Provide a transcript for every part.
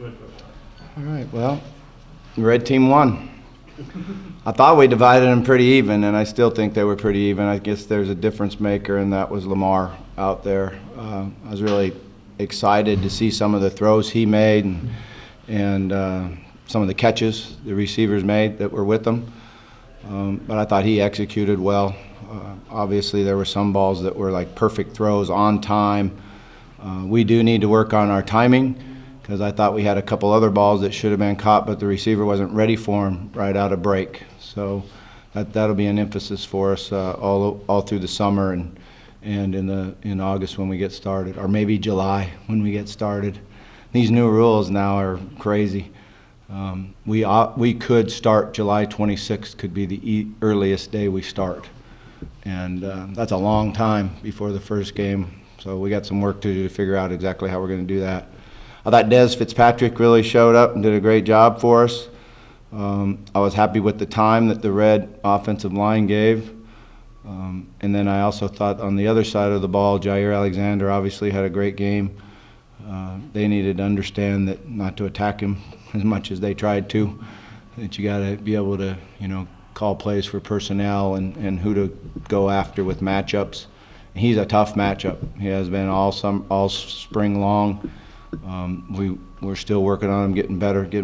All right, well, the red team won. I thought we divided them pretty even, and I still think they were pretty even. I guess there's a difference maker, and that was Lamar out there. I was really excited to see some of the throws he made and some of the catches the receivers made that were with him. But I thought he executed well. Obviously, there were some balls that were like perfect throws on time. We do need to work on our timing, because I thought we had a couple other balls that should have been caught, but the receiver wasn't ready for them right out of break. So that'll be an emphasis for us all through the summer and in August when we get started, or maybe July when we get started. These new rules now are crazy. We could start July 26th, could be the earliest day we start. And that's a long time before the first game. So we got some work to do to figure out exactly how we're going to do that. I thought Des Fitzpatrick really showed up and did a great job for us. I was happy with the time that the Red offensive line gave. And then I also thought on the other side of the ball, Jair Alexander obviously had a great game. They needed to understand that not to attack him as much as they tried to, that you got to be able to, call plays for personnel and who to go after with matchups. He's a tough matchup. He has been all spring long. We're still working on him, getting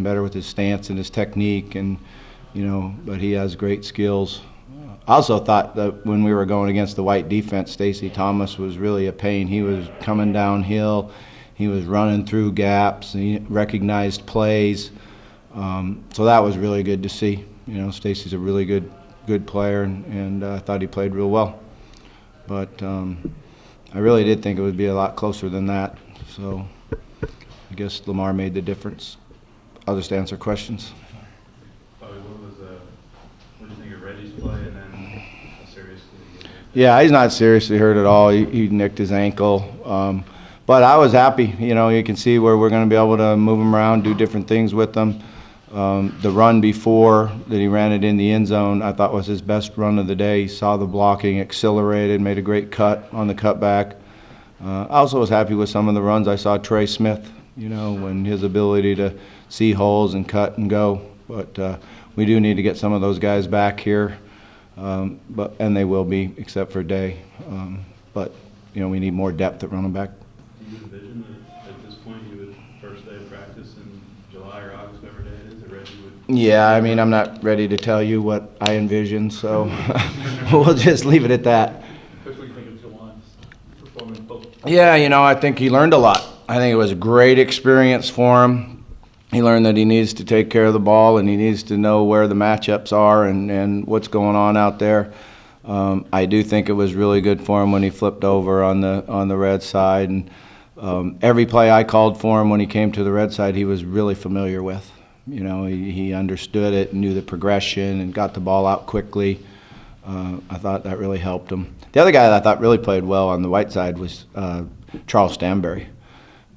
better with his stance and his technique, and but he has great skills. I also thought that when we were going against the white defense, Stacey Thomas was really a pain. He was coming downhill, he was running through gaps, and he recognized plays. So that was really good to see. Stacey's a really good player, and I thought he played real well. But I really did think it would be a lot closer than that. So I guess Lamar made the difference. I'll just answer questions. Bobby, what do you think of Reggie's play, and then how seriously? Yeah, he's not seriously hurt at all. He nicked his ankle. But I was happy. You can see where we're going to be able to move him around, do different things with him. The run before that he ran it in the end zone, I thought was his best run of the day. He saw the blocking, accelerated, made a great cut on the cutback. I also was happy with some of the runs. I saw Trey Smith, when his ability to see holes and cut and go. But we do need to get some of those guys back here, and they will be, except for Day. But we need more depth at running back. Do you envision that at this point you would first day of practice in July or August, whatever day it is, that Reggie would? Yeah, I'm not ready to tell you what I envision, so we'll just leave it at that. What do you think of Juwan's performance? Yeah, I think he learned a lot. I think it was a great experience for him. He learned that he needs to take care of the ball and he needs to know where the matchups are and what's going on out there. I do think it was really good for him when he flipped over on the Red side. And every play I called for him when he came to the Red side, he was really familiar with. He understood it, knew the progression, and got the ball out quickly. I thought that really helped him. The other guy that I thought really played well on the white side was Charles Stanberry.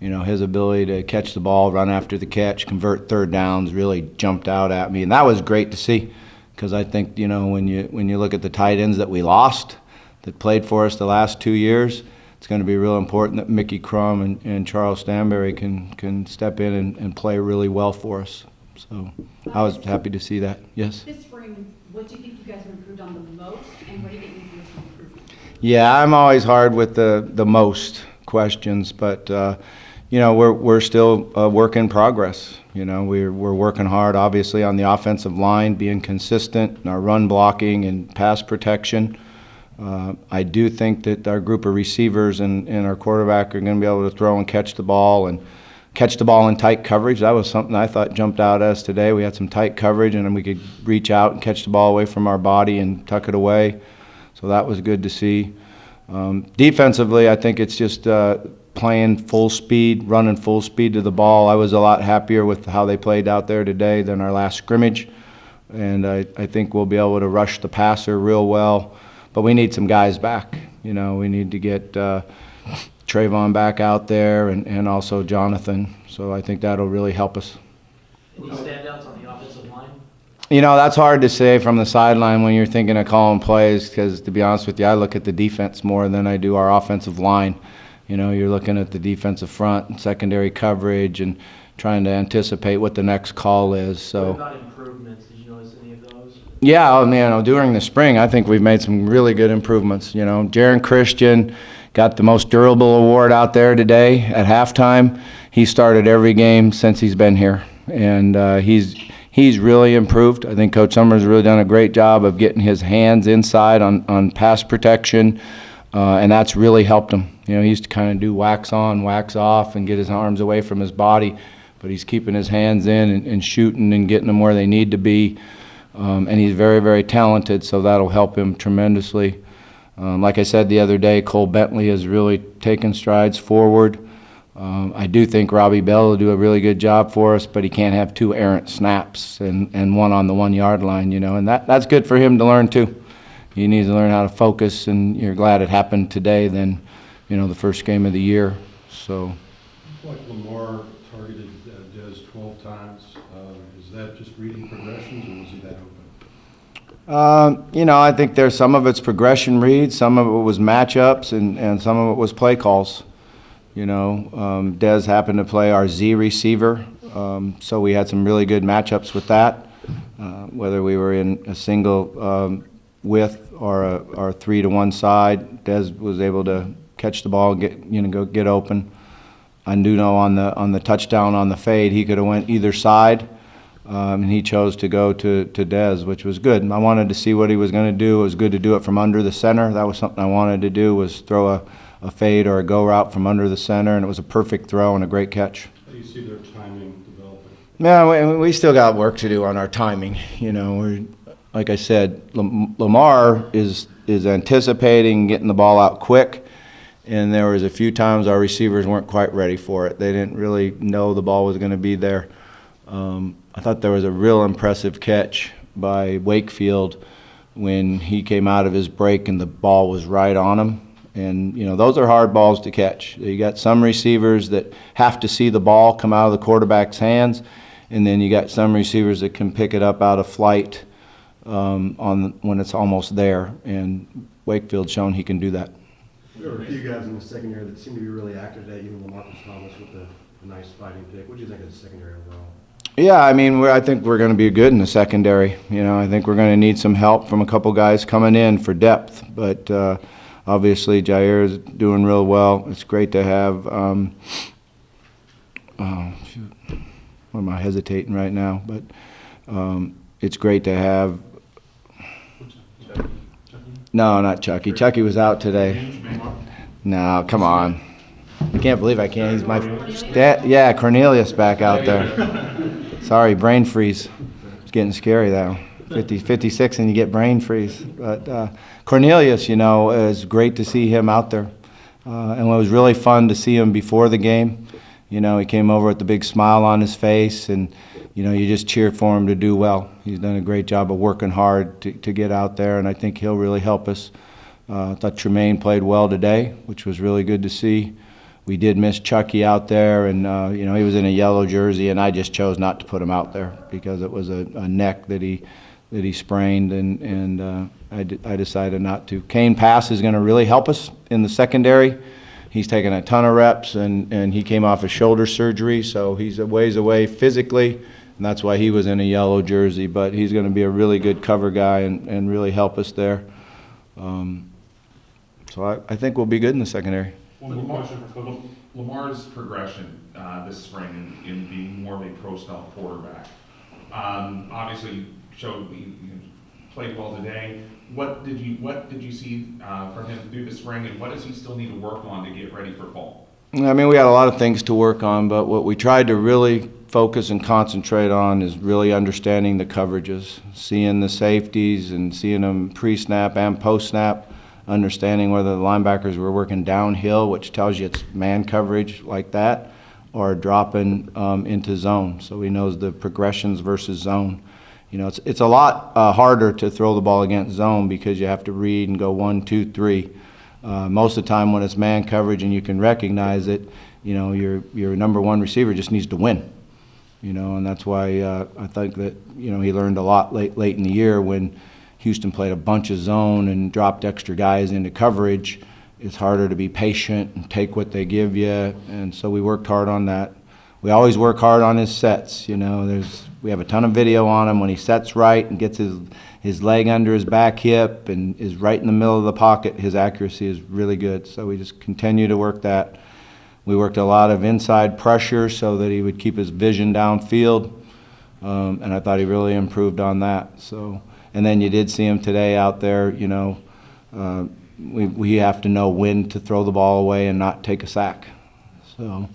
His ability to catch the ball, run after the catch, convert third downs really jumped out at me, and that was great to see. Because I think when you look at the tight ends that we lost, that played for us the last 2 years, it's going to be real important that Mickey Crum and Charles Stanberry can step in and play really well for us. So I was happy to see that. Yes. This spring, what do you think you guys have improved on the most, and what do you think needs to improve? Yeah, I'm always hard with the most questions, but we're still a work in progress. We're working hard, obviously, on the offensive line, being consistent in our run blocking and pass protection. I do think that our group of receivers and our quarterback are going to be able to throw and catch the ball in tight coverage. That was something I thought jumped out at us today. We had some tight coverage, and then we could reach out and catch the ball away from our body and tuck it away. So that was good to see. Defensively, I think it's just playing full speed, running full speed to the ball. I was a lot happier with how they played out there today than our last scrimmage. And I think we'll be able to rush the passer real well. But we need some guys back. We need to get Trayvon back out there and also Jonathan. So I think that'll really help us. Any standouts on the offensive line? That's hard to say from the sideline when you're thinking of calling plays, because to be honest with you, I look at the defense more than I do our offensive line. You're looking at the defensive front and secondary coverage and trying to anticipate what the next call is. So. What about improvements? Did you notice any of those? Yeah, during the spring, I think we've made some really good improvements. Jaron Christian got the most durable award out there today at halftime. He started every game since he's been here, and he's really improved. I think Coach Summers has really done a great job of getting his hands inside on pass protection, and that's really helped him. He used to kind of do wax on, wax off, and get his arms away from his body, but he's keeping his hands in and shooting and getting them where they need to be. And he's very, very talented, so that'll help him tremendously. Like I said the other day, Cole Bentley has really taken strides forward. I do think Robbie Bell will do a really good job for us, but he can't have 2 errant snaps and one on the 1-yard line, and that's good for him to learn too. He needs to learn how to focus, and you're glad it happened today than, the first game of the year. So. Like Lamar targeted Dez 12 times. Is that just reading progressions, or was he that open? I think there's some of it's progression reads, some of it was matchups, and some of it was play calls. Dez happened to play our Z receiver, so we had some really good matchups with that. Whether we were in a single width or a 3 to 1 side, Dez was able to catch the ball, get open. I do know on the touchdown on the fade, he could have went either side. And he chose to go to Dez, which was good. I wanted to see what he was going to do. It was good to do it from under the center. That was something I wanted to do, was throw a fade or a go route from under the center, and it was a perfect throw and a great catch. How do you see their timing developing? Yeah, we still got work to do on our timing. Like I said, Lamar is anticipating getting the ball out quick, and there was a few times our receivers weren't quite ready for it. They didn't really know the ball was going to be there. I thought there was a real impressive catch by Wakefield when he came out of his break and the ball was right on him. And, those are hard balls to catch. You got some receivers that have to see the ball come out of the quarterback's hands, and then you got some receivers that can pick it up out of flight when it's almost there. And Wakefield's shown he can do that. There were a few guys in the secondary that seemed to be really active today, even LaMarcus Thomas with the nice fighting pick. What do you think of the secondary overall? Yeah, I think we're going to be good in the secondary. I think we're going to need some help from a couple guys coming in for depth. But obviously, Jair is doing real well. It's great to have. What am I hesitating right now? But it's great to have. No, not Chucky. Chucky was out today. No, come on. I can't believe I can't. He's my dad. Yeah, Cornelius back out there. Sorry, brain freeze. It's getting scary now. 56 and you get brain freeze. But Cornelius, is great to see him out there. And it was really fun to see him before the game. He came over with the big smile on his face, and, you just cheer for him to do well. He's done a great job of working hard to get out there, and I think he'll really help us. I thought Tremaine played well today, which was really good to see. We did miss Chucky out there, and he was in a yellow jersey, and I just chose not to put him out there because it was a neck that he sprained, and I decided not to. Kane Pass is going to really help us in the secondary. He's taken a ton of reps, and he came off a shoulder surgery, so he's a ways away physically, and that's why he was in a yellow jersey. But he's going to be a really good cover guy and really help us there. So I think we'll be good in the secondary. One question for Lamar's progression this spring in being more of a pro-style quarterback. Obviously, showed he played well today. What did you see from him through the spring, and what does he still need to work on to get ready for fall? We had a lot of things to work on, but what we tried to really focus and concentrate on is really understanding the coverages, seeing the safeties and seeing them pre-snap and post-snap. Understanding whether the linebackers were working downhill, which tells you it's man coverage like that, or dropping into zone. So he knows the progressions versus zone. It's a lot harder to throw the ball against zone because you have to read and go 1, 2, 3. Most of the time when it's man coverage and you can recognize it, your number one receiver just needs to win. And that's why I think that he learned a lot late in the year when Houston played a bunch of zone and dropped extra guys into coverage. It's harder to be patient and take what they give you, and so we worked hard on that. we always work hard on his sets, we have a ton of video on him when he sets right and gets his leg under his back hip and is right in the middle of the pocket. His accuracy is really good, so we just continue to work that. We worked a lot of inside pressure so that he would keep his vision downfield, and I thought he really improved on that. So, and then you did see him today out there, we have to know when to throw the ball away and not take a sack. So,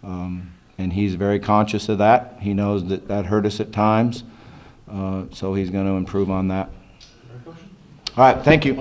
and he's very conscious of that. He knows that that hurt us at times, so he's going to improve on that. All right, thank you.